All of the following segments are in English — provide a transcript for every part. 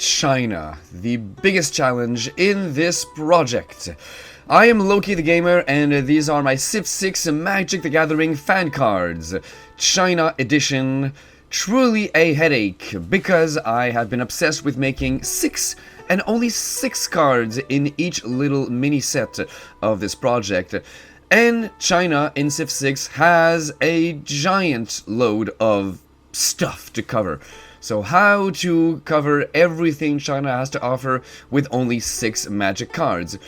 China, the biggest challenge in this project. I am Loki the Gamer, and these are my Civ 6 Magic the Gathering fan cards. China edition. Truly a headache, because I have been obsessed with making 6 and only 6 cards in each little mini set of this project. And China in Civ 6 has a giant load of stuff to cover. So how to cover everything China has to offer with only 6 magic cards?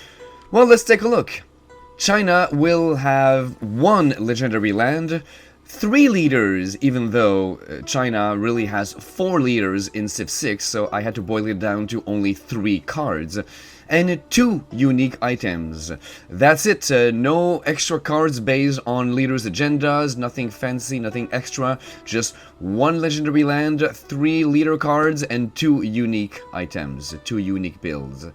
Well, let's take a look. China will have 1 legendary land, 3 leaders, even though China really has 4 leaders in Civ 6, so I had to boil it down to only 3 cards, and 2 unique items. That's it, no extra cards based on leaders' agendas, nothing fancy, nothing extra, just 1 legendary land, 3 leader cards, and 2 unique items, 2 unique builds.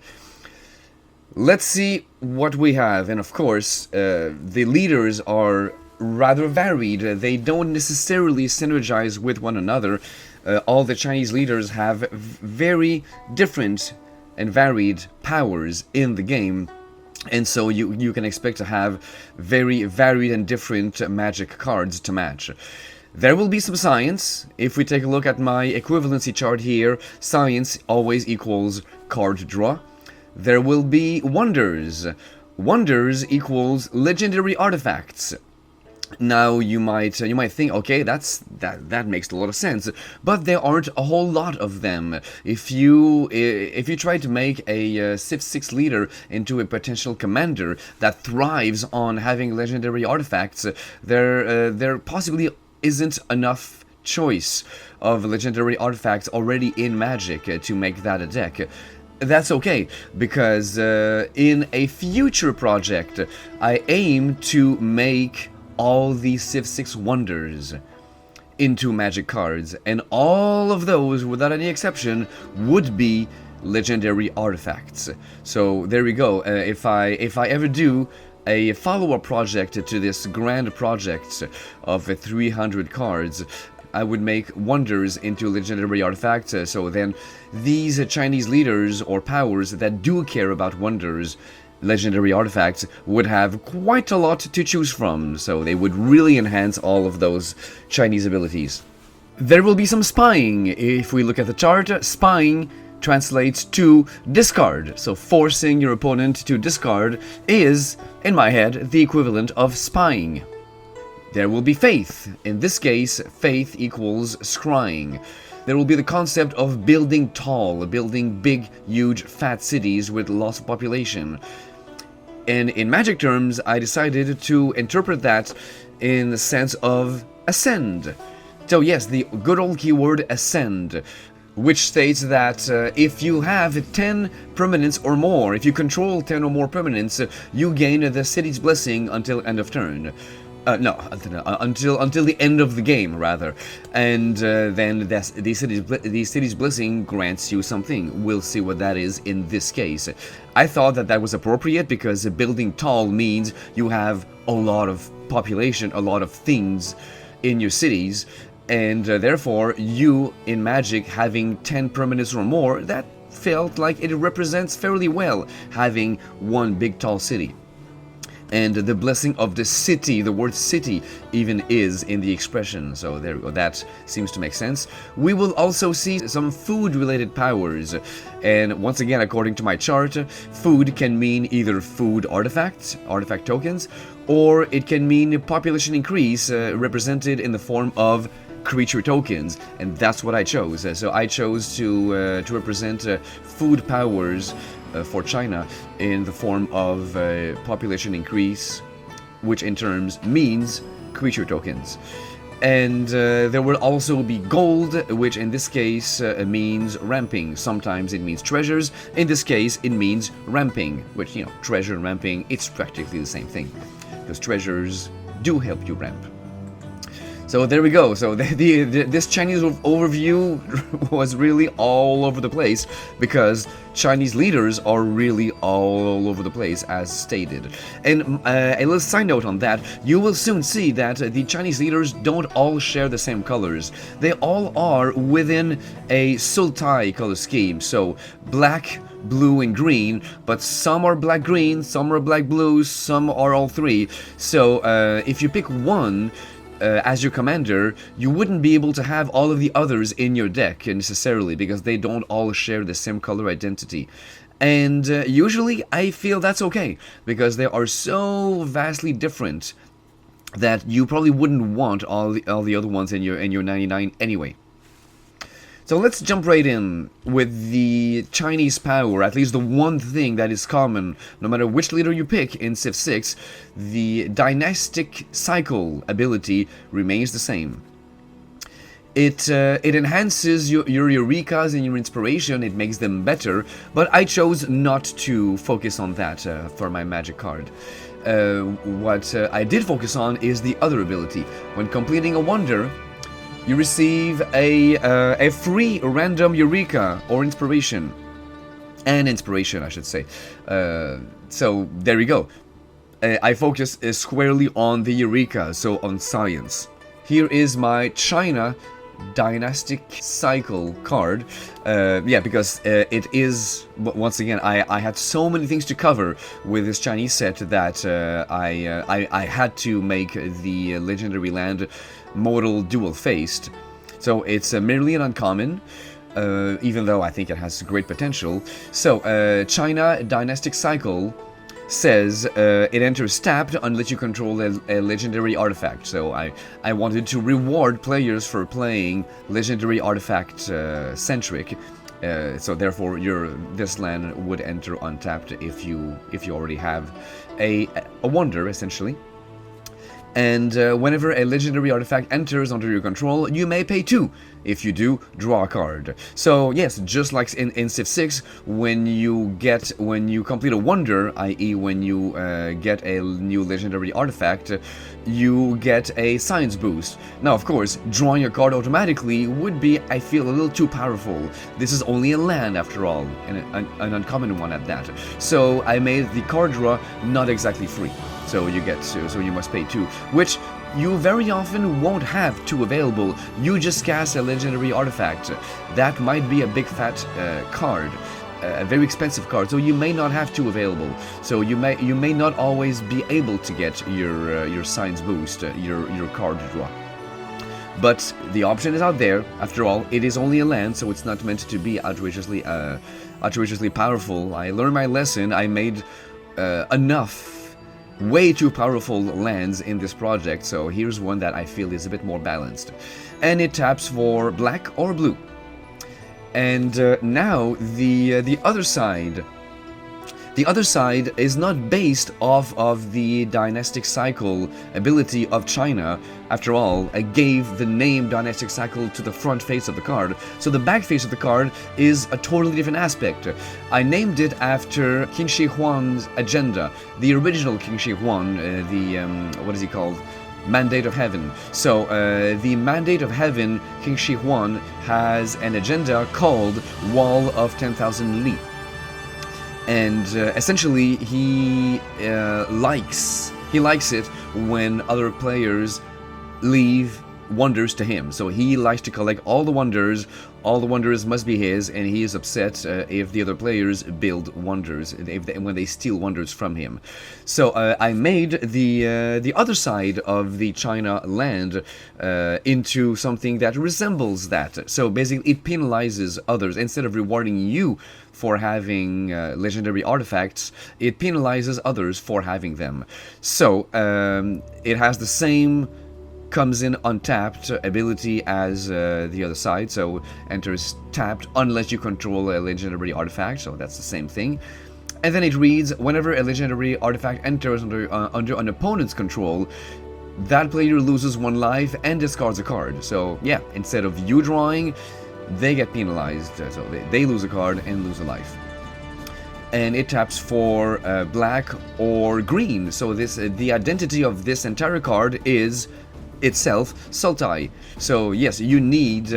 Let's see what we have, and of course, the leaders are rather varied. They don't necessarily synergize with one another. All the Chinese leaders have very different and varied powers in the game, and so you can expect to have very varied and different magic cards to match. There will be some science. If we take a look at my equivalency chart here, science always equals card draw. There will be wonders. Wonders equals legendary artifacts. Now you might think, okay, that makes a lot of sense, but there aren't a whole lot of them. If you try to make a Civ 6 leader into a potential commander that thrives on having legendary artifacts, there possibly isn't enough choice of legendary artifacts already in Magic to make that a deck. That's okay, because in a future project, I aim to make all these Civ 6 wonders into magic cards, and all of those, without any exception, would be legendary artifacts. So there we go. If I ever do a follow-up project to this grand project of 300 cards, I would make wonders into legendary artifacts, so then these Chinese leaders or powers that do care about wonders, legendary artifacts, would have quite a lot to choose from, so they would really enhance all of those Chinese abilities. There will be some spying. If we look at the chart, spying translates to discard, so forcing your opponent to discard is, in my head, the equivalent of spying. There will be faith. In this case, faith equals scrying. There will be the concept of building tall, building big, huge, fat cities with lots of population. And in Magic terms, I decided to interpret that in the sense of ascend. So yes, the good old keyword ascend, which states that if you have 10 permanents or more, if you control 10 or more permanents, you gain the city's blessing until end of turn. Until the end of the game, rather. And then the city's blessing grants you something. We'll see what that is in this case. I thought that was appropriate because building tall means you have a lot of population, a lot of things in your cities, and therefore you, in Magic, having 10 permanents or more, that felt like it represents fairly well having one big tall city. And the blessing of the city, the word city even is in the expression, so there we go, that seems to make sense. We will also see some food-related powers, and once again, according to my chart, food can mean either food artifacts, artifact tokens, or it can mean population increase represented in the form of creature tokens, and that's what I chose. So I chose to represent food powers for China in the form of population increase, which in terms means creature tokens. And there will also be gold, which in this case means ramping. Sometimes it means treasures. In this case, it means ramping, which, you know, treasure and ramping, it's practically the same thing, because treasures do help you ramp. So there we go. So this Chinese overview was really all over the place because Chinese leaders are really all over the place, as stated. And a little side note on that, you will soon see that the Chinese leaders don't all share the same colors. They all are within a Sultai color scheme. So black, blue, and green, but some are black-green, some are black-blue, some are all three. So if you pick one as your commander, you wouldn't be able to have all of the others in your deck necessarily, because they don't all share the same color identity. And usually I feel that's okay, because they are so vastly different that you probably wouldn't want all the other ones in your 99 anyway. So let's jump right in with the Chinese power, at least the one thing that is common, no matter which leader you pick in Civ 6, the dynastic cycle ability remains the same. It enhances your Eurekas and your inspiration, it makes them better, but I chose not to focus on that for my magic card. What I did focus on is the other ability. When completing a wonder, you receive a free random Eureka or inspiration. An inspiration, I should say. So there you go. I focus squarely on the Eureka, so on science. Here is my China Dynastic Cycle card. Yeah, because it is, once again, I had so many things to cover with this Chinese set that I had to make the legendary land modal dual-faced. So it's merely an uncommon, even though I think it has great potential. So China Dynastic Cycle says it enters tapped unless you control a legendary artifact. So I wanted to reward players for playing legendary artifact centric. So therefore this land would enter untapped if you already have a wonder, essentially. And whenever a legendary artifact enters under your control, you may pay 2. If you do, draw a card. So yes, just like in Civ 6, when you complete a wonder, i.e. when you get a new legendary artifact, you get a science boost. Now of course, drawing a card automatically would be, I feel, a little too powerful. This is only a land after all, and an uncommon one at that. So I made the card draw not exactly free. So you must pay 2, which you very often won't have 2 available. You just cast a legendary artifact. That might be a big fat card, a very expensive card. So you may not have 2 available. So you may not always be able to get your science boost, your card draw. But the option is out there. After all, it is only a land, so it's not meant to be outrageously powerful. I learned my lesson. I made enough way too powerful lands in this project, so here's one that I feel is a bit more balanced. And it taps for black or blue. And now the other side. The other side is not based off of the Dynastic Cycle ability of China. After all, I gave the name Dynastic Cycle to the front face of the card, so the back face of the card is a totally different aspect. I named it after King Shi Huang's agenda, the original King Shi Huang, what is he called? Mandate of Heaven. So the Mandate of Heaven, King Shi Huang, has an agenda called Wall of 10,000 Li. And essentially, he likes it when other players leave wonders to him. So he likes to collect all the wonders. All the wonders must be his, and he is upset if the other players build wonders, when they steal wonders from him. So I made the other side of the China land into something that resembles that. So basically, it penalizes others. Instead of rewarding you for having legendary artifacts, it penalizes others for having them. So it has the same comes in untapped ability as the other side, so enters tapped unless you control a legendary artifact, so that's the same thing. And then it reads, whenever a legendary artifact enters under an opponent's control, that player loses 1 life and discards a card. So yeah, instead of you drawing, they get penalized, so they lose a card and lose a life. And it taps for black or green, so the identity of this entire card is itself Sultai. So yes, you need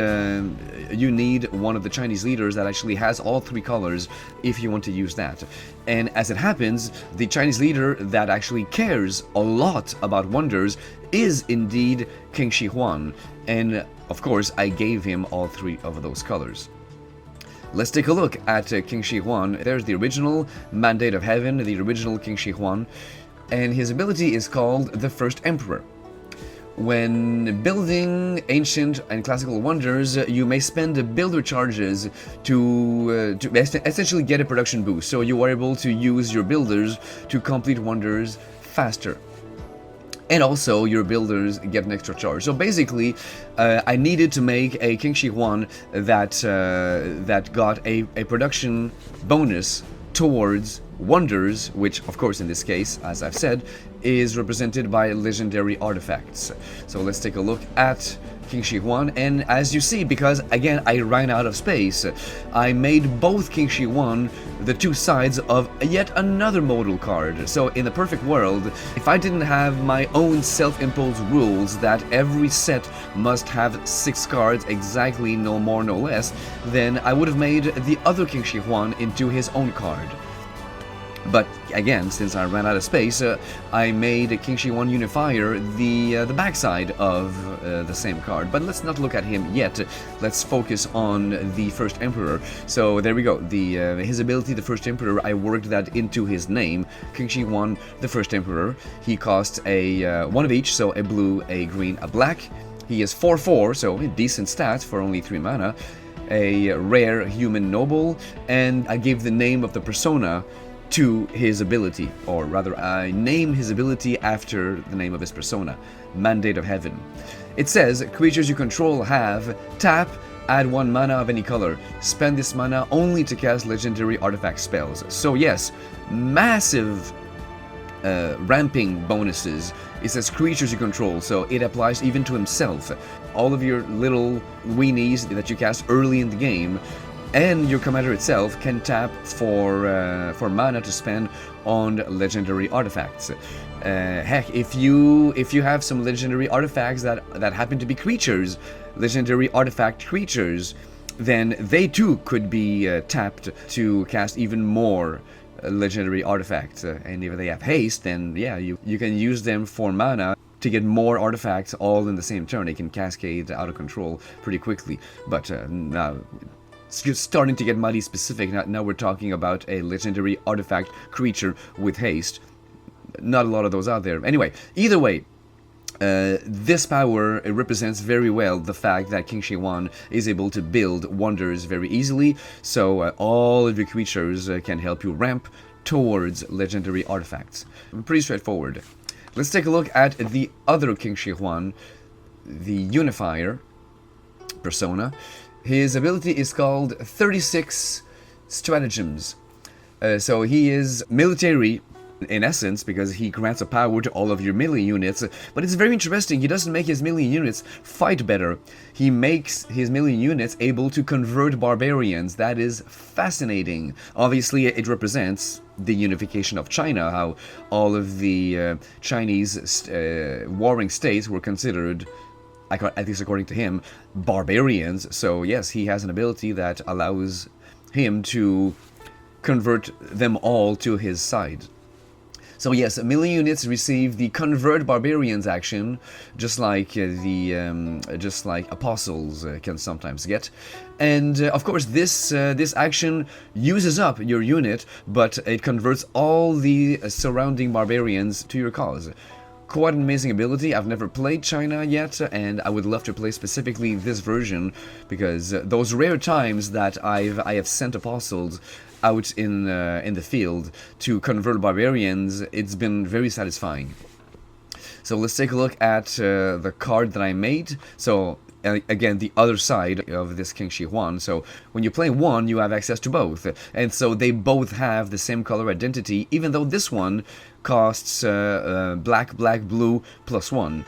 one of the Chinese leaders that actually has all three colors if you want to use that. And as it happens, the Chinese leader that actually cares a lot about wonders is indeed King Shi Huan, and of course I gave him all three of those colors. Let's take a look at King Shi Huan. There's the original Mandate of Heaven, the original King Shi Huan, and his ability is called the First Emperor. When building ancient and classical wonders, you may spend builder charges to essentially get a production boost, so you are able to use your builders to complete wonders faster. And also, your builders get an extra charge. So basically, I needed to make a King Shi Huan that got a production bonus towards wonders, which of course in this case, as I've said, is represented by legendary artifacts. So let's take a look at King Shi Huan, and as you see, because again I ran out of space, I made both King Shi Huan the two sides of yet another modal card. So in the perfect world, if I didn't have my own self-imposed rules that every set must have 6 cards exactly, no more no less, then I would have made the other King Shi Huan into his own card. But again, since I ran out of space, I made a King Shi Huan Unifier the backside of the same card. But let's not look at him yet. Let's focus on the First Emperor. So there we go. His ability, the First Emperor, I worked that into his name. King Shi Huan, the First Emperor. He costs a one of each, so a blue, a green, a black. He is 4/4, so decent stats for only 3 mana. A rare human noble, and I gave the name of the persona to his ability, or rather I name his ability after the name of his persona, Mandate of Heaven. It says, creatures you control have tap, add 1 mana of any color. Spend this mana only to cast legendary artifact spells. So yes, massive ramping bonuses. It says creatures you control, so it applies even to himself. All of your little weenies that you cast early in the game, and your commander itself can tap for mana to spend on legendary artifacts. Heck, if you have some legendary artifacts that happen to be creatures, legendary artifact creatures, then they too could be tapped to cast even more legendary artifacts. And if they have haste, then yeah, you can use them for mana to get more artifacts all in the same turn. They can cascade out of control pretty quickly. But now it's just starting to get muddy specific. Now we're talking about a legendary artifact creature with haste. Not a lot of those out there. Anyway, either way, this power represents very well the fact that King Shi Huan is able to build wonders very easily, so all of your creatures can help you ramp towards legendary artifacts. Pretty straightforward. Let's take a look at the other King Shi Huan, the Unifier persona. His ability is called 36 Stratagems. So he is military in essence, because he grants a power to all of your melee units, but it's very interesting. He doesn't make his melee units fight better. He makes his melee units able to convert barbarians. That is fascinating. Obviously, it represents the unification of China, how all of the Chinese warring states were considered, at least according to him, barbarians. So yes, he has an ability that allows him to convert them all to his side. So yes, melee units receive the Convert Barbarians action, just like Apostles can sometimes get. And of course, this action uses up your unit, but it converts all the surrounding barbarians to your cause. Quite an amazing ability. I've never played China yet, and I would love to play specifically this version, because those rare times that I have sent Apostles out in the field to convert barbarians, it's been very satisfying. So let's take a look at the card that I made. So again, the other side of this King Shi Huan. So when you play one, you have access to both, and so they both have the same color identity, even though this one costs black, blue +1.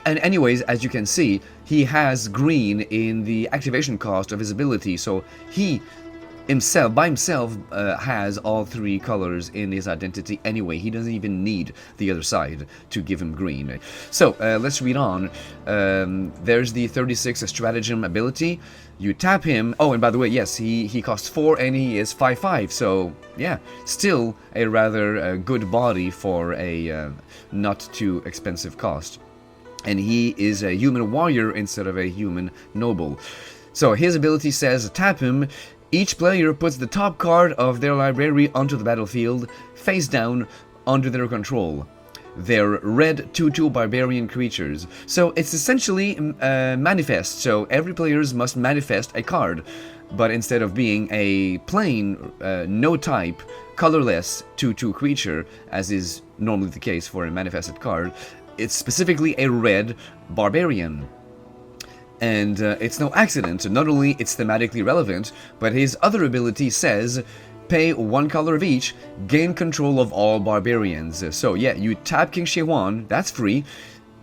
And anyways, as you can see, he has green in the activation cost of his ability, so he himself by himself has all three colors in his identity anyway. He doesn't even need the other side to give him green. So let's read on. There's the 36 stratagem ability. You tap him. Oh, and by the way, yes, he costs 4 and he is 5/5. So yeah, still a rather good body for a not too expensive cost. And he is a human warrior instead of a human noble. So his ability says, tap him. Each player puts the top card of their library onto the battlefield, face down, under their control. They're red 2/2 barbarian creatures. So it's essentially manifest. So every player must manifest a card. But instead of being a plain, no type, colorless 2/2 creature, as is normally the case for a manifested card, it's specifically a red barbarian. And it's no accident. Not only it's thematically relevant, but his other ability says, pay 1 color of each, gain control of all barbarians. So yeah, you tap King Shi Huan, that's free,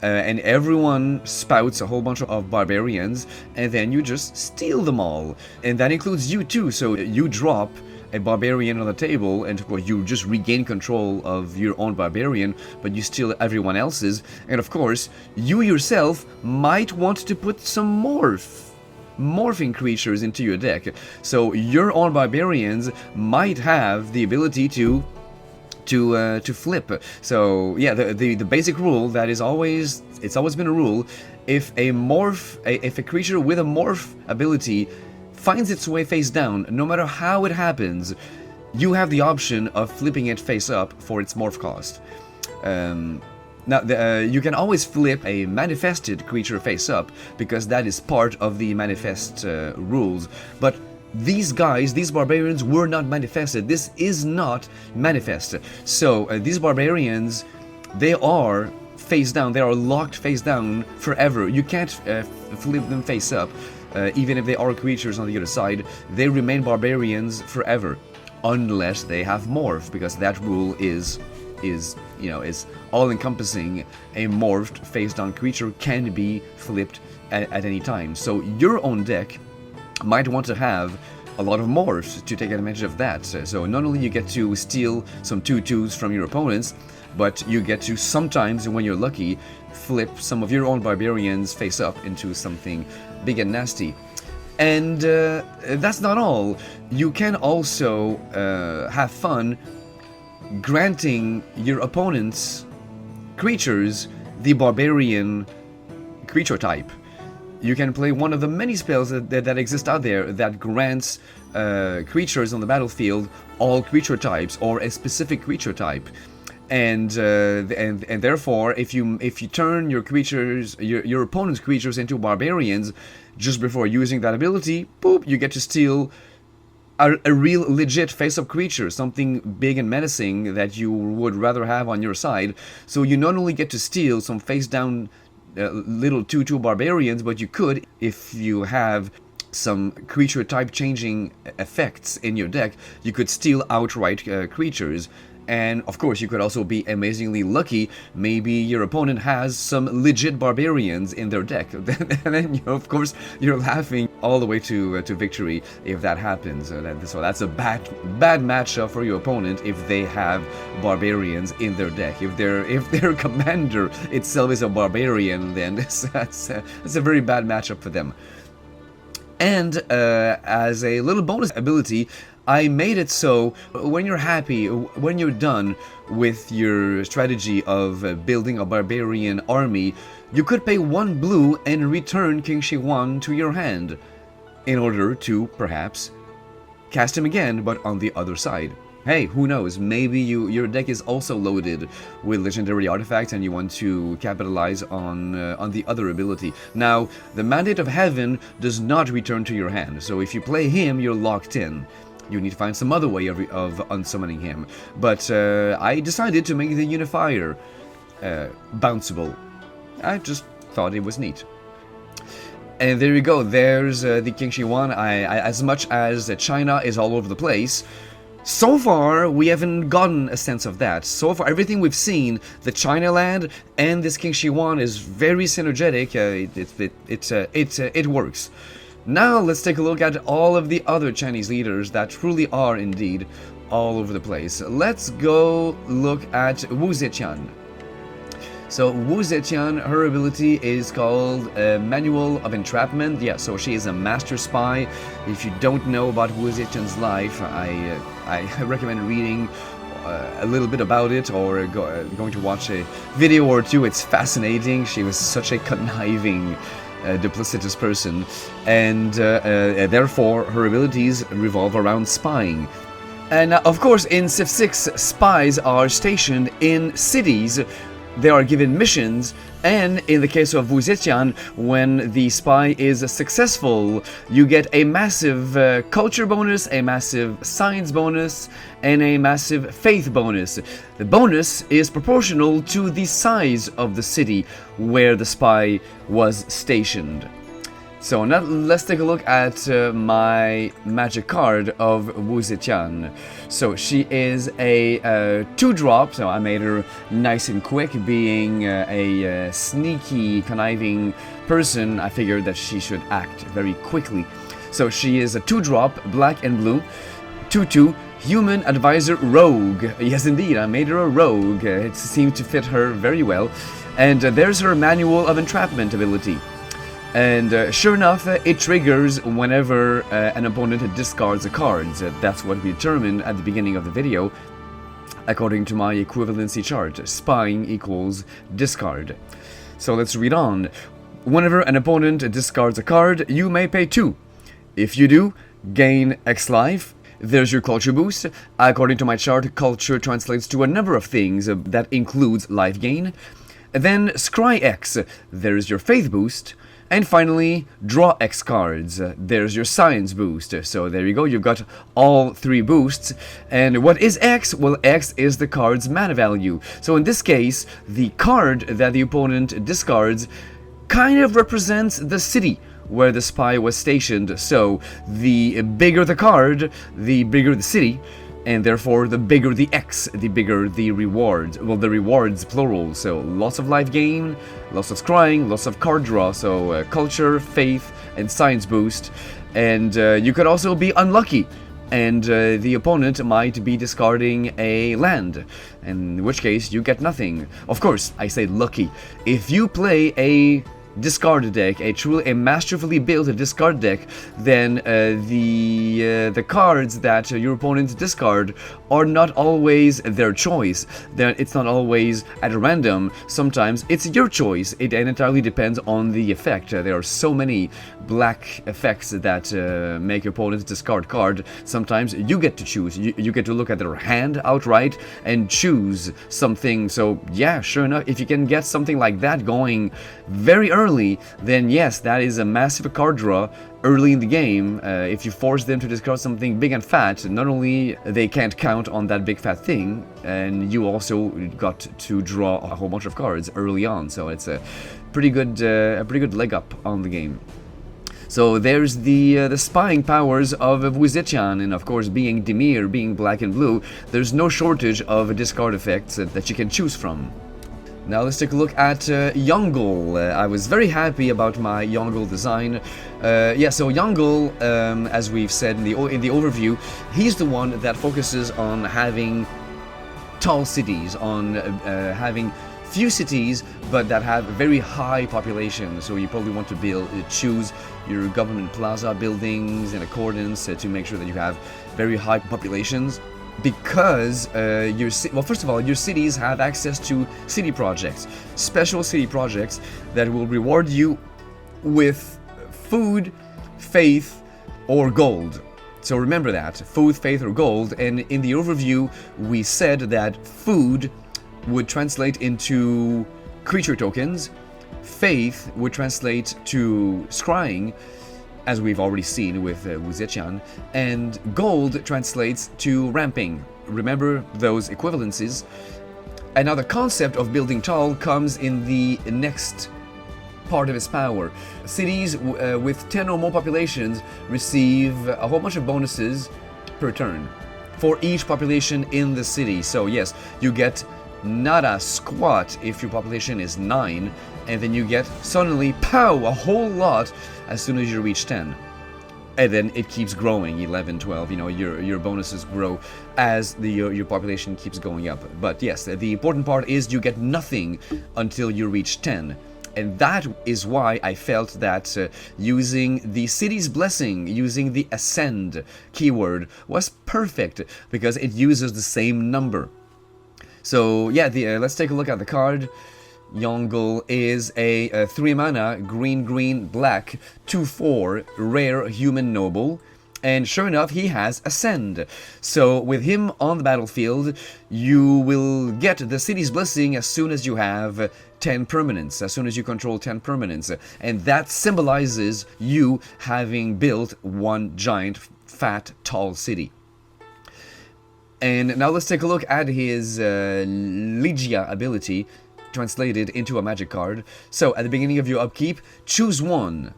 and everyone spouts a whole bunch of barbarians, and then you just steal them all. And that includes you too, so you drop a barbarian on the table, and of course you just regain control of your own barbarian, but you steal everyone else's. And of course, you yourself might want to put some morphing creatures into your deck. So your own barbarians might have the ability to flip. So yeah, the basic rule that is always, it's always been a rule, if a creature with a morph ability finds its way face down, no matter how it happens, you have the option of flipping it face up for its morph cost. Now, you can always flip a manifested creature face up, because that is part of the manifest rules, but these guys, these barbarians, were not manifested. This is not manifest. So these barbarians, they are face down, they are locked face down forever. You can't flip them face up. Even if they are creatures on the other side, they remain barbarians forever, unless they have morph, because that rule is all-encompassing. A morphed face-down creature can be flipped at any time. So your own deck might want to have a lot of morphs to take advantage of that. So not only you get to steal some 2/2s from your opponents, but you get to sometimes, when you're lucky, flip some of your own barbarians face up into something big and nasty. And that's not all. You can also have fun granting your opponent's creatures the barbarian creature type. You can play one of the many spells that exist out there that grants creatures on the battlefield all creature types, or a specific creature type. And therefore, if you turn your creatures, your opponent's creatures into barbarians just before using that ability, boop, you get to steal a real legit face-up creature, something big and menacing that you would rather have on your side. So you not only get to steal some face-down little 2/2 barbarians, but you could, if you have some creature type changing effects in your deck, you could steal outright creatures. And of course, you could also be amazingly lucky. Maybe your opponent has some legit barbarians in their deck. And then, of course, you're laughing all the way to victory if that happens. So that's a bad matchup for your opponent if they have barbarians in their deck. If their commander itself is a barbarian, then that's a very bad matchup for them. And as a little bonus ability, I made it so when you're happy, when you're done with your strategy of building a barbarian army, you could pay 1 blue and return King Shi Huan to your hand in order to perhaps cast him again, but on the other side. Hey, who knows, maybe your deck is also loaded with legendary artifacts and you want to capitalize on the other ability. Now, the Mandate of Heaven does not return to your hand, so if you play him, you're locked in. You need to find some other way of unsummoning him. But I decided to make the Unifier bounceable. I just thought it was neat. And there you go, there's the King Shi Huan. As much as China is all over the place, so far we haven't gotten a sense of that. So far, everything we've seen, the China land and this King Shi Huan is very synergetic. It works. Now let's take a look at all of the other Chinese leaders that truly are indeed all over the place. Let's go look at Wu Zetian. So Wu Zetian, her ability is called Manual of Entrapment. Yeah, so she is a master spy. If you don't know about Wu Zetian's life, I recommend reading a little bit about it, or going to watch a video or two. It's fascinating. She was such a conniving, duplicitous person, and therefore her abilities revolve around spying. And of course, in Civ 6, spies are stationed in cities. They are given missions, and in the case of Wu Zetian, when the spy is successful, you get a massive culture bonus, a massive science bonus, and a massive faith bonus. The bonus is proportional to the size of the city where the spy was stationed. So now let's take a look at my magic card of Wu Zetian. So she is a 2-drop, so I made her nice and quick. Being a sneaky, conniving person, I figured that she should act very quickly. So she is a 2-drop, black and blue, 2/2, human advisor rogue. Yes, indeed, I made her a rogue. It seemed to fit her very well. And there's her Manual of Entrapment ability. And sure enough, it triggers whenever an opponent discards a card. That's what we determined at the beginning of the video, according to my equivalency chart. Spying equals discard. So let's read on. Whenever an opponent discards a card, you may pay 2. If you do, gain X life. There's your culture boost. According to my chart, culture translates to a number of things that includes life gain. Then scry X. There's your faith boost. And finally, draw X cards. There's your science boost. So there you go, you've got all 3 boosts. And what is X? Well, X is the card's mana value. So in this case, the card that the opponent discards kind of represents the city where the spy was stationed. So the bigger the card, the bigger the city. And therefore, the bigger the X, the bigger the rewards. Well, the rewards, plural. So, lots of life gain, lots of scrying, lots of card draw. So, culture, faith, and science boost. And you could also be unlucky. And the opponent might be discarding a land. In which case, you get nothing. Of course, I say lucky. If you play a discard deck, a masterfully built discard deck, then the cards that your opponents discard are not always their choice. It's not always at random. Sometimes it's your choice. It entirely depends on the effect. There are so many black effects that make your opponents discard card. Sometimes you get to choose. You get to look at their hand outright and choose something. So yeah, sure enough, if you can get something like that going very early, then yes, that is a massive card draw early in the game. If you force them to discard something big and fat, not only they can't count on that big fat thing, and you also got to draw a whole bunch of cards early on. So it's a pretty good leg up on the game. So there's the spying powers of Wu Zetian, and of course, being Dimir, being black and blue, there's no shortage of discard effects that you can choose from. Now let's take a look at Yongle. I was very happy about my Yongle design. So Yongle, as we've said in the overview, he's the one that focuses on having tall cities, on having few cities, but that have very high population. So you probably want to choose your government plaza buildings in accordance to make sure that you have very high populations. Because first of all, your cities have access to city projects, special city projects that will reward you with food, faith, or gold. So remember that, food, faith, or gold. And in the overview, we said that food would translate into creature tokens, faith would translate to scrying, as we've already seen with Wu Zetian, and gold translates to ramping. Remember those equivalencies. And now the concept of building tall comes in the next part of its power. Cities with 10 or more populations receive a whole bunch of bonuses per turn for each population in the city. So yes, you get nada squat if your population is 9, and then you get suddenly, pow, a whole lot as soon as you reach 10. and then it keeps growing, 11, 12, you know, your bonuses grow as your population keeps going up. But yes, the important part is you get nothing until you reach 10. And that is why I felt that using the city's blessing, using the ascend keyword was perfect, because it uses the same number. So yeah, let's take a look at the card. Yongle is a 3 mana, green, black, 2/4, rare human noble. And sure enough, he has Ascend. So with him on the battlefield, you will get the city's blessing as soon as you have 10 permanents, as soon as you control 10 permanents. And that symbolizes you having built one giant, fat, tall city. And now let's take a look at his Ligia ability, translated into a magic card. So at the beginning of your upkeep, choose one.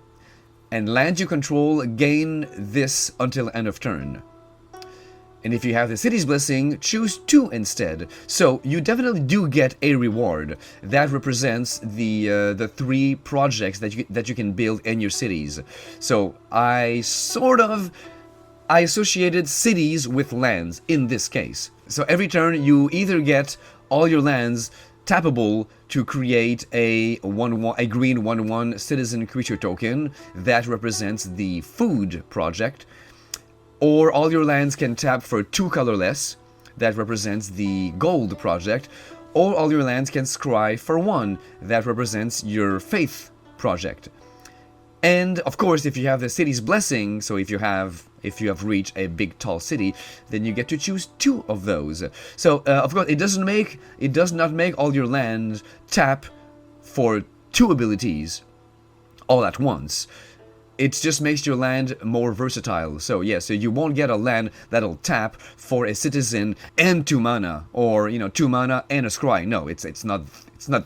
And land you control gain this until end of turn. And if you have the city's blessing, choose 2 instead. So you definitely do get a reward that represents the 3 projects that you can build in your cities. So I associated cities with lands in this case. So every turn you either get all your lands tappable to create a green 1/1 citizen creature token that represents the food project, or all your lands can tap for 2 colorless that represents the gold project, or all your lands can scry for 1 that represents your faith project. And of course, if you have the city's blessing, so if you have reached a big tall city, then you get to choose 2 of those. So of course, it does not make all your land tap for 2 abilities all at once. It just makes your land more versatile. So yeah, so you won't get a land that'll tap for a citizen and 2 mana, or 2 mana and a scry. No, it's not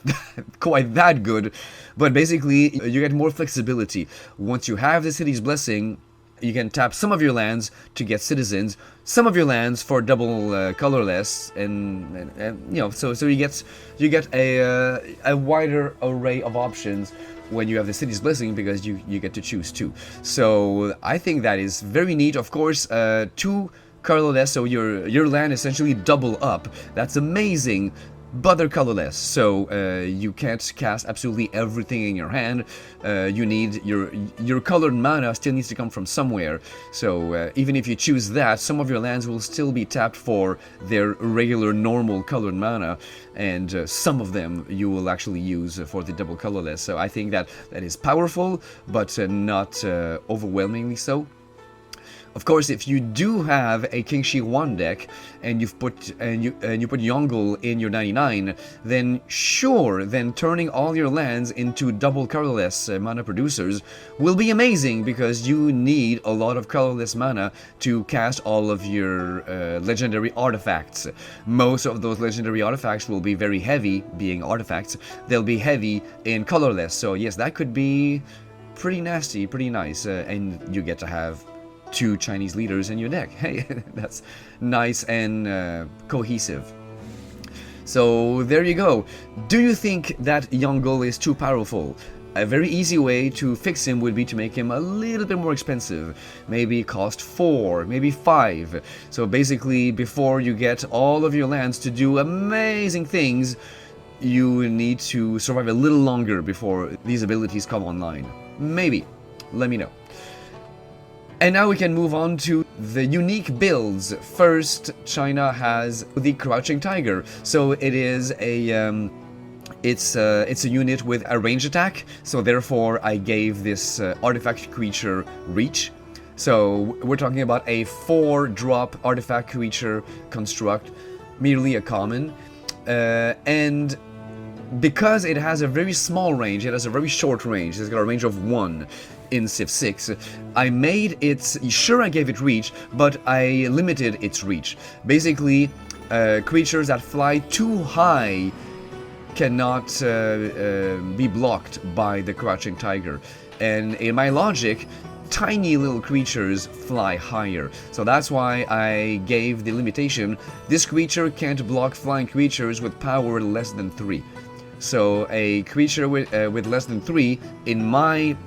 quite that good. But basically, you get more flexibility. Once you have the city's blessing, you can tap some of your lands to get citizens, some of your lands for double colorless, and so you get a wider array of options when you have the city's blessing, because you get to choose 2. So I think that is very neat. Of course, 2 colorless, so your land essentially double up. That's amazing. But they're colorless, so you can't cast absolutely everything in your hand. You need your colored mana still needs to come from somewhere. So even if you choose that, some of your lands will still be tapped for their regular normal colored mana, and some of them you will actually use for the double colorless. So I think that is powerful, but not overwhelmingly so. Of course, if you do have a King Shi 1 deck and you put Yongle in your 99, then sure, then turning all your lands into double colorless mana producers will be amazing, because you need a lot of colorless mana to cast all of your legendary artifacts. Most of those legendary artifacts will be very heavy, being artifacts. They'll be heavy in colorless. So yes, that could be pretty nasty, pretty nice, and you get to have 2 Chinese leaders in your deck. Hey, that's nice and cohesive. So there you go. Do you think that Yongle is too powerful? A very easy way to fix him would be to make him a little bit more expensive. Maybe cost 4, maybe 5. So basically, before you get all of your lands to do amazing things, you need to survive a little longer before these abilities come online. Maybe. Let me know. And now we can move on to the unique builds. First, China has the Crouching Tiger. So it is it's a unit with a range attack. So therefore, I gave this artifact creature reach. So we're talking about a 4-drop artifact creature construct, merely a common, and because it has a very small range, it has a very short range. It's got a range of 1. In Civ 6, I made it, sure I gave it reach, but I limited its reach. Basically, creatures that fly too high cannot be blocked by the Crouching Tiger. And in my logic, tiny little creatures fly higher. So that's why I gave the limitation. This creature can't block flying creatures with power less than 3. So a creature with less than 3, in my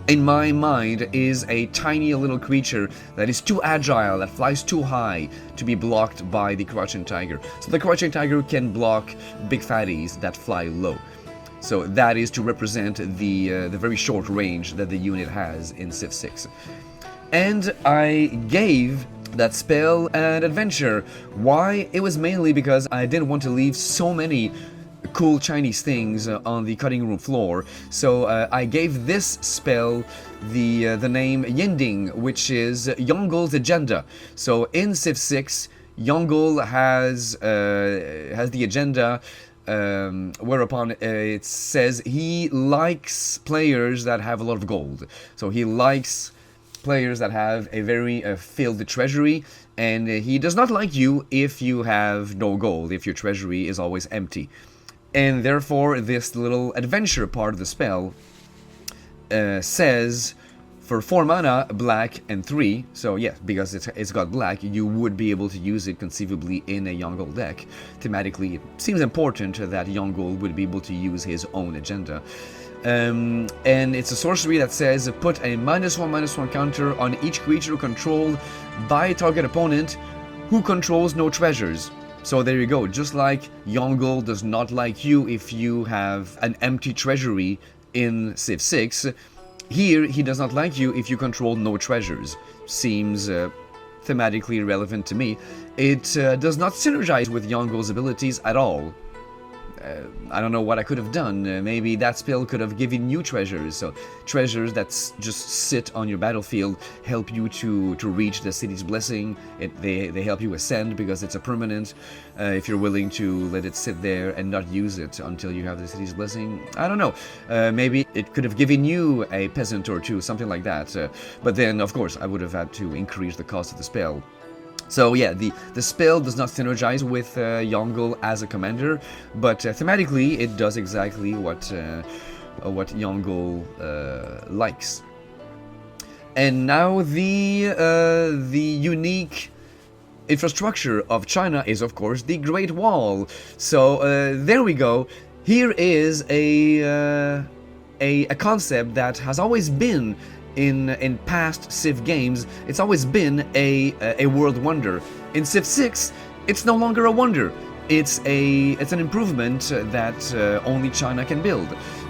in my mind, is a tiny little creature that is too agile, that flies too high to be blocked by the Crouching Tiger. So the Crouching Tiger can block big fatties that fly low. So that is to represent the very short range that the unit has in Civ 6. And I gave that spell an adventure. Why? It was mainly because I didn't want to leave so many cool Chinese things on the cutting room floor. So I gave this spell the name Yinding, which is Yonggol's agenda. So in Civ 6, Yonggol has the agenda. Whereupon it says he likes players that have a lot of gold. So he likes players that have a very filled treasury, and he does not like you if you have no gold, if your treasury is always empty. And therefore, this little adventure part of the spell says, for 4 mana, black, and 3, so yeah, because it's got black, you would be able to use it conceivably in a Yonggol deck. Thematically, it seems important that Yonggol would be able to use his own agenda. And it's a sorcery that says, put a -1/-1 counter on each creature controlled by a target opponent who controls no treasures. So there you go, just like Yonggol does not like you if you have an empty treasury in Civ 6, here he does not like you if you control no treasures. Seems thematically relevant to me. It does not synergize with Yonggol's abilities at all. I don't know what I could have done. Maybe that spell could have given you treasures. So treasures that just sit on your battlefield help you to reach the city's blessing. They help you ascend because it's a permanent. If you're willing to let it sit there and not use it until you have the city's blessing. I don't know. Maybe it could have given you a peasant or two, something like that. But then, of course, I would have had to increase the cost of the spell. So yeah, the spell does not synergize with Yonggol as a commander, but thematically it does exactly what Yonggol likes. And now the unique infrastructure of China is, of course, the Great Wall. So there we go. Here is a concept that has always been in past Civ games. It's always been a world wonder. In Civ 6, it's no longer a wonder. It's an improvement that only China can build.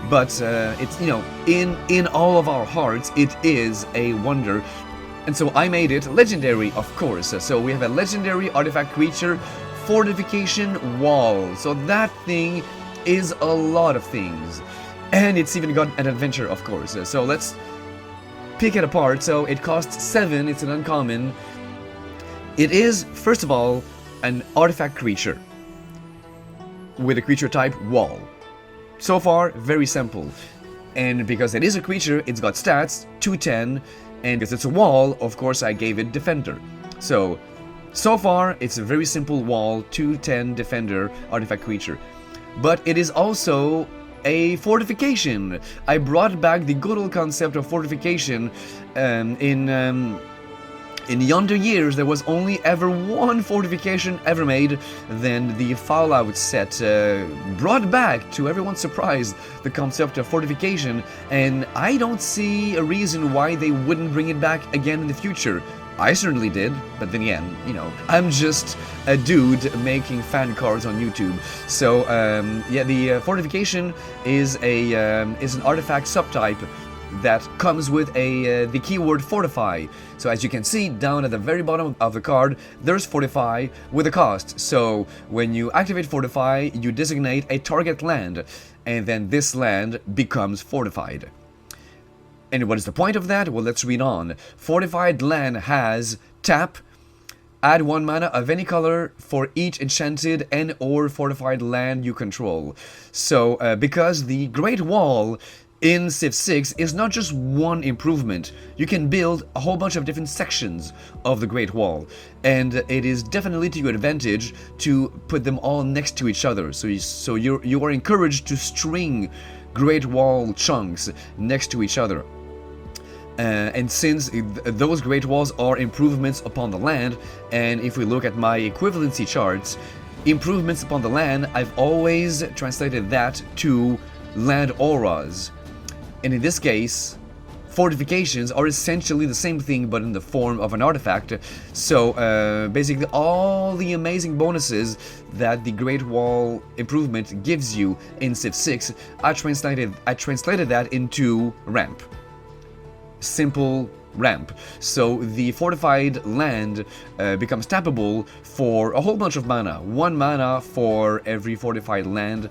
But it's, you know, in all of our hearts, it is a wonder. And so I made it legendary, of course. So we have a legendary artifact creature, fortification wall. So that thing is a lot of things. And it's even got an adventure, of course. So let's pick it apart. So it costs 7, it's an uncommon. It is, first of all, an artifact creature with a creature type wall. So far, very simple. And because it is a creature, it's got stats, 210, and because it's a wall, of course I gave it defender. So far, it's a very simple wall, 210 defender artifact creature. But it is also a fortification. I brought back the good old concept of fortification. In yonder years, there was only ever one fortification ever made. Then the Fallout set brought back, to everyone's surprise, the concept of fortification, and I don't see a reason why they wouldn't bring it back again in the future. I certainly did, but then again, you know, I'm just a dude making fan cards on YouTube. So, yeah, the fortification is an artifact subtype that comes with the keyword fortify. So as you can see down at the very bottom of the card, there's fortify with a cost. So when you activate fortify, you designate a target land, and then this land becomes fortified. And what is the point of that? Well, let's read on. Fortified land has tap, add 1 mana of any color for each enchanted and or fortified land you control. So because the Great Wall in Civ 6 is not just one improvement, you can build a whole bunch of different sections of the Great Wall, and it is definitely to your advantage to put them all next to each other. So you are encouraged to string Great Wall chunks next to each other. And since those Great Walls are improvements upon the land, and if we look at my equivalency charts, improvements upon the land, I've always translated that to land auras. And in this case, fortifications are essentially the same thing but in the form of an artifact. So basically all the amazing bonuses that the Great Wall improvement gives you in Civ 6, I translated that into ramp. Simple ramp. So the fortified land becomes tappable for a whole bunch of mana. 1 mana for every fortified land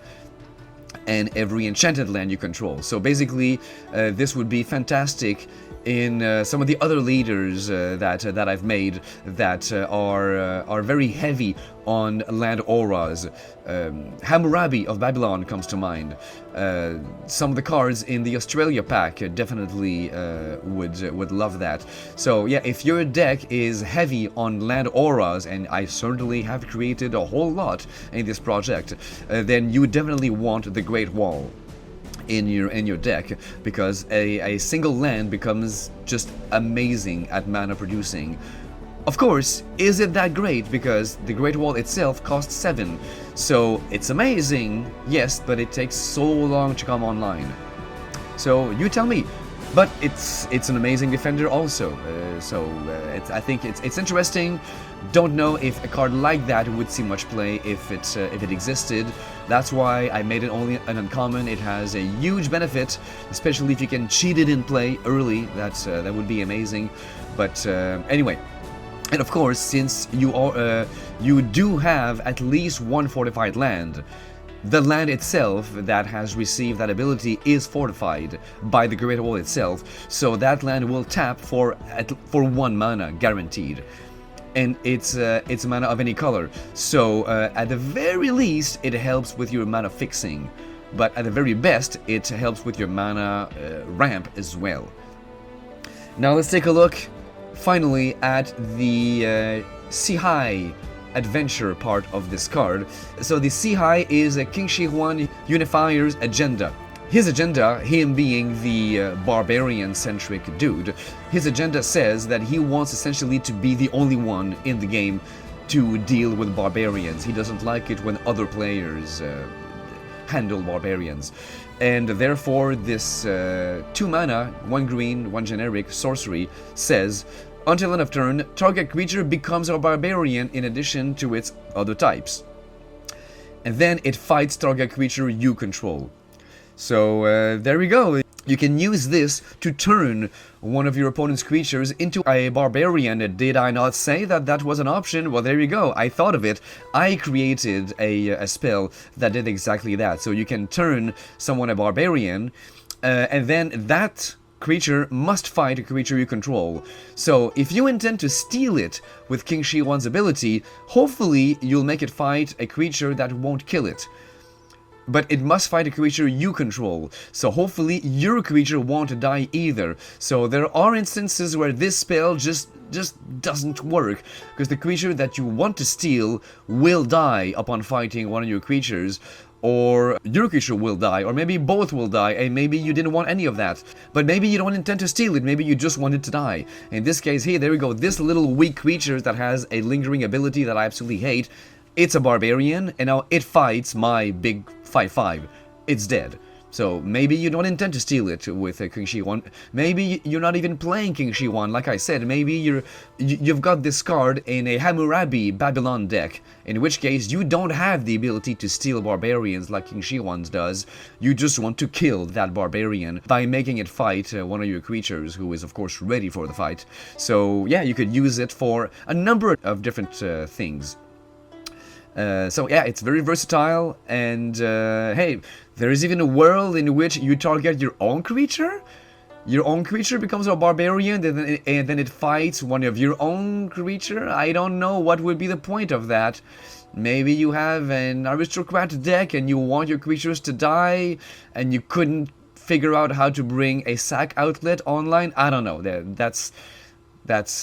and every enchanted land you control. So basically, this would be fantastic in some of the other leaders that I've made that are very heavy on land auras. Hammurabi of Babylon comes to mind. Some of the cards in the Australia pack definitely would love that. So yeah, if your deck is heavy on land auras, and I certainly have created a whole lot in this project, then you definitely want the Great Wall in your deck, because a single land becomes just amazing at mana producing. Of course, is it that great? Because the Great Wall itself costs 7, so it's amazing, yes, but it takes so long to come online. So you tell me. But it's an amazing defender also, I think it's interesting. Don't know if a card like that would see much play if it existed. That's why I made it only an uncommon. It has a huge benefit, especially if you can cheat it in play early. That would be amazing. But anyway, and of course, since you do have at least 1 fortified land, the land itself that has received that ability is fortified by the Great Wall itself, so that land will tap for 1 mana guaranteed, and it's mana of any color. So at the very least, it helps with your mana fixing, but at the very best, it helps with your mana ramp as well. Now let's take a look, finally, at the Sihai adventure part of this card. So the Sihai is a King Shi Huan Unifier's agenda. His agenda, him being the barbarian-centric dude, his agenda says that he wants essentially to be the only one in the game to deal with barbarians. He doesn't like it when other players handle barbarians. And therefore this 2 mana, 1 green, 1 generic sorcery says, until end of turn, target creature becomes a barbarian in addition to its other types. And then it fights target creature you control. So there we go. You can use this to turn one of your opponent's creatures into a barbarian. Did I not say that that was an option? Well, there you go. I thought of it. I created a spell that did exactly that. So you can turn someone a barbarian, and then that creature must fight a creature you control. So if you intend to steal it with King Shi Huan's ability, hopefully you'll make it fight a creature that won't kill it. But it must fight a creature you control, so hopefully your creature won't die either. So there are instances where this spell just doesn't work, because the creature that you want to steal will die upon fighting one of your creatures, or your creature will die, or maybe both will die, and maybe you didn't want any of that. But maybe you don't intend to steal it, maybe you just want it to die. In this case here, there we go, this little weak creature that has a lingering ability that I absolutely hate, it's a barbarian, and now it fights my big 5/5. It's dead. So maybe you don't intend to steal it with King Shi Huan. Maybe you're not even playing King Shi Huan, like I said. Maybe you've got this card in a Hammurabi Babylon deck, in which case you don't have the ability to steal barbarians like King Shi Huan's does. You just want to kill that barbarian by making it fight one of your creatures, who is of course ready for the fight. So yeah, you could use it for a number of different things. So yeah, it's very versatile, and hey, there is even a world in which you target your own creature? Your own creature becomes a barbarian, and then it fights one of your own creature? I don't know what would be the point of that. Maybe you have an aristocrat deck and you want your creatures to die, and you couldn't figure out how to bring a sack outlet online? I don't know, that's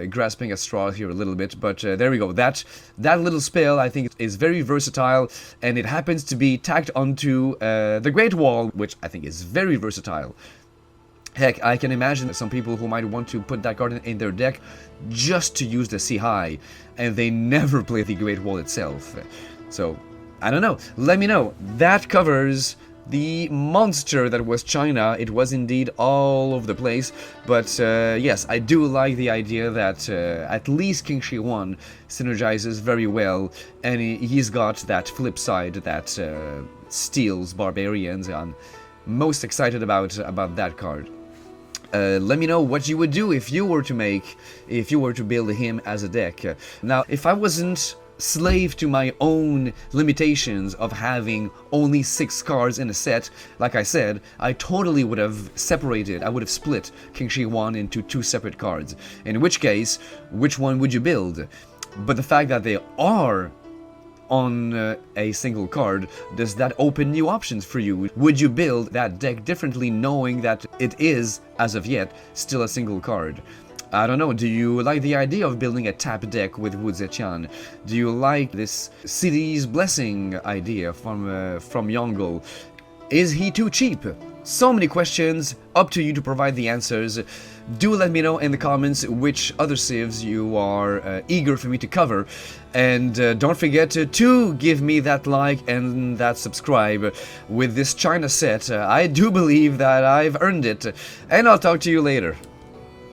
grasping at straws here a little bit, but there we go. That little spell, I think, is very versatile, and it happens to be tacked onto the Great Wall, which I think is very versatile. Heck, I can imagine some people who might want to put that card in their deck just to use the Sihai, and they never play the Great Wall itself. So, I don't know. Let me know. That covers the monster that was China. It was indeed all over the place, but yes, I do like the idea that at least King Shi 1 synergizes very well, and he's got that flip side that steals barbarians. I'm most excited about that card. Let me know what you would do if you were to build him as a deck. Now, if I wasn't slave to my own limitations of having only 6 cards in a set, like I said, I totally would have split King Shi 1 into 2 separate cards. In which case, which one would you build? But the fact that they are on a single card, does that open new options for you? Would you build that deck differently knowing that it is, as of yet, still a single card? I don't know, do you like the idea of building a tap deck with Wu Zetian? Do you like this City's Blessing idea from Yongle? Is he too cheap? So many questions, up to you to provide the answers. Do let me know in the comments which other civs you are eager for me to cover. And don't forget to give me that like and that subscribe. With this China set, I do believe that I've earned it. And I'll talk to you later.